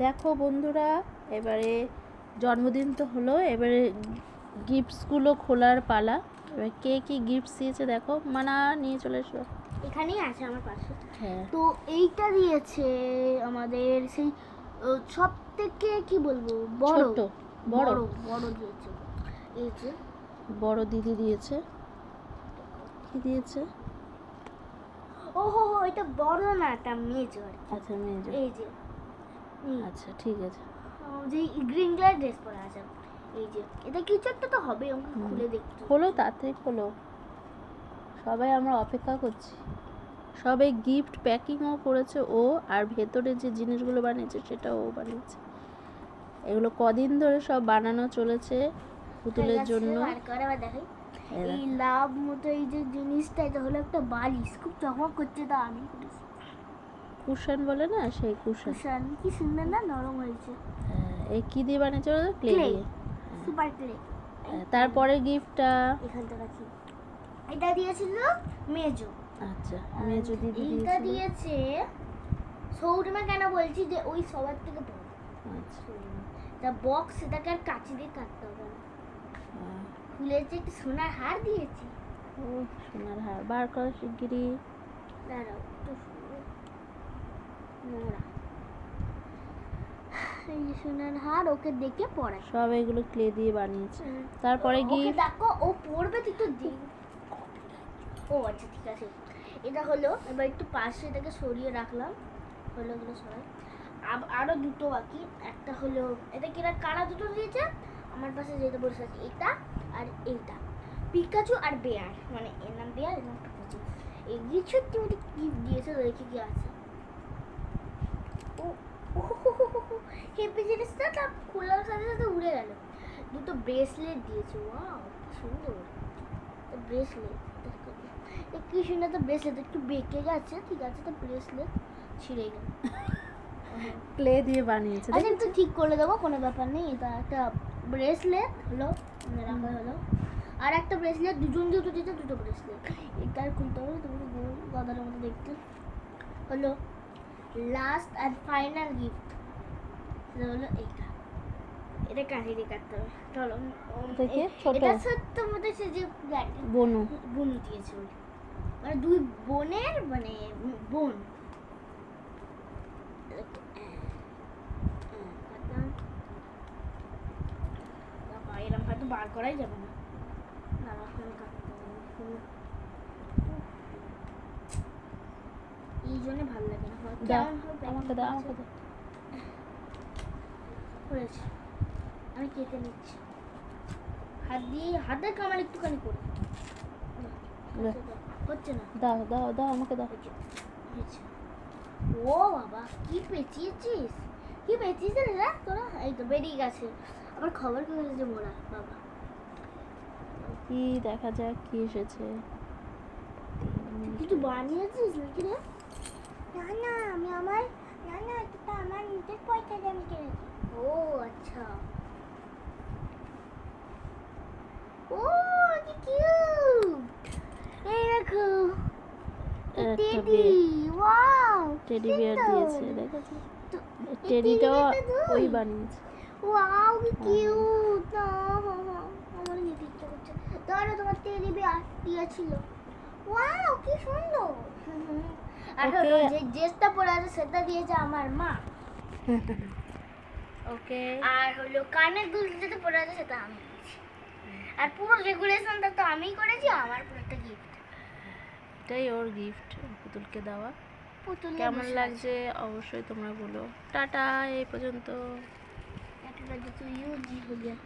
দেখো বন্ধুরা, এবারে জন্মদিন তো হলো, এবারে গিফটসগুলো খোলার পালা। এবার কে কি গিফট দিয়েছে দেখো। মানা নিয়ে চলে এসো। এখানেই আছে আমার পাশে। হ্যাঁ, তো এইটা দিয়েছে আমাদের সেই সব থেকে কি বলবো বড় ছোট বড় বড় দিয়েছে। এই যে বড় দিদি দিয়েছে। কি দিয়েছে? ওহো হো, এটা বড় না, এটা মেজর। আচ্ছা মেজো। এই যে আচ্ছা ঠিক আছে। যে গ্রিন কালার ড্রেস পরে আছে। এই যে এটা কিছু একটা তো হবে, আমাকে খুলে দেখতে। খোলো, তাড়াতাড়ি খোলো, সবাই আমরা অপেক্ষা করছি। সবাই গিফট প্যাকিংও করেছে ও, আর ভেতরে যে জিনিসগুলো বানিয়েছে সেটাও ও বানিয়েছে। এগুলো কদিন ধরে সব বানানো চলেছে পুতুলের জন্য। দেখাই এই লাভ মতো এই যে জিনিসটা, এটা হলো একটা বালিশ, খুব চকমক করছে। তা আমি করেছি কুশন বলে না, সেই কুশন। কুশন, কি সুন্দর না, নরম হয়েছে। এই কি দিয়ে বানিয়েছে? ক্লে দিয়ে, সুপার ক্লে। তারপরে গিফটটা এখানটা রাখি। এটা দিয়েছিল মেজো। আচ্ছা, মেজো দিদি এইটা দিয়েছিল। দিয়েছে সৌরিমা। কেন বলছি যে ওই সবার থেকে বড়। আচ্ছা, তা বক্স, এটাকে আর কাঁচি দিয়ে কাটতে হবে না। খুলেছে, একটা সোনার হার দিয়েছে। ও সোনার হার বার করা শিগগিরই। দাঁড়াও একটু নোংরা। এই যে সোনার হার, ওকে দেখে পড়ে। সব এগুলো ক্লে দিয়ে বানিয়েছে। তারপরে ওকে গিফট দেখো, ও পড়বে তুই তো দিন। ও আচ্ছা ঠিক আছে। এটা হলো, এবার একটু পাশে এটাকে সরিয়ে রাখলাম। হলো এগুলো সরাই। আরো দুটো বাকি। একটা হলো, এটা কিনা কারা দুটো দিয়েছে আমার পাশে যেটা বসে আছে, এটা আর এইটা। পিকাচু আর বেয়ার, মানে এর নাম বেয়ার, এর নাম পিকাচু। এই ছোট্ট মোটি গিফট দিয়েছে, দেখি কি আছে। ও হেপি জিনিসটা তা খোলার সাথে সাথে উড়ে গেল। দুটো ব্রেসলেট দিয়েছে। ওয়াও কি সুন্দর ব্রেসলেট। কি সুন্দর তো ব্রেসলেট, একটু বেঁকে গেছে, ঠিক আছে। তো ব্রেসলেট ছিঁড়ে গেল। ক্লে দিয়ে বানিয়েছে। আচ্ছা একটু ঠিক করে দেবো, কোনো ব্যাপার নেই। এটা একটা ব্রেসলেট হলো, রাখা হলো। আর একটা ব্রেসলেট, দুটো দিতে, দুটো ব্রেসলেট। এটা আর খুলতে হবে, তুমি গোল গদার মতো দেখতে। হলো লাস্ট অ্যান্ড ফাইনাল গিফট, সেটা হলো এইটা। এটা কাঁচি দিয়ে কাটতে হবে। চলো, এটা ছোট্ট মতো সে যে বনু বনু দিয়েছে, মানে দুই বোনের, মানে বোন। এরকম হয়তো বার করাই যাবে না। এই জন্য ভালো লাগে না। আমাকে দাও, আমাকে দাও। করেছি আমি, কেটে নিচ্ছি হাত দিয়ে। হাতের কামাল একটুখানি করে হচ্ছে না। দাও দাও দাও, আমাকে দাও। ও বাবা, কি পেঁচিয়েছিস, কি পেঁচিয়েছিস রে তোরা। এই তো বেরিয়ে গেছে। আবার খবর কি হয়েছে মোরা বাবা। কি দেখা যাক কি এসেছে। কিছু বানিয়েছিস নাকি রে? না না, আমি আমার, না না, এটা আমার নিজের পয়সা দিয়ে আমি কিনেছি। ও আচ্ছা। ও কি কিউট। এই দেখো টেডি। ওয়াও, টেডি বিয়ার দিয়েছে, দেখেছো? টেডিটাও ওই বানিয়েছে। ওয়াও কি কিউট। আমার নিতে ইচ্ছে করছে। ধরো, তোমার টেডি বিয়ার দিয়েছিল। ওয়াও কি সুন্দর। আর হলো যে ড্রেসটা পরে আছে সেটা দিয়েছে আমার মা। ওকে। আর হলো কানের দুল যেটা পরে আছে সেটা আমি দিয়েছি। আর পুরো ডেকোরেশনটা তো আমিই করেছি, আমার পুরো একটা গিফট। এটাই ওর গিফট পুতুলকে দেওয়া। কেমন লাগছে অবশ্যই তোমরা বলো। টাটা, এই পর্যন্ত।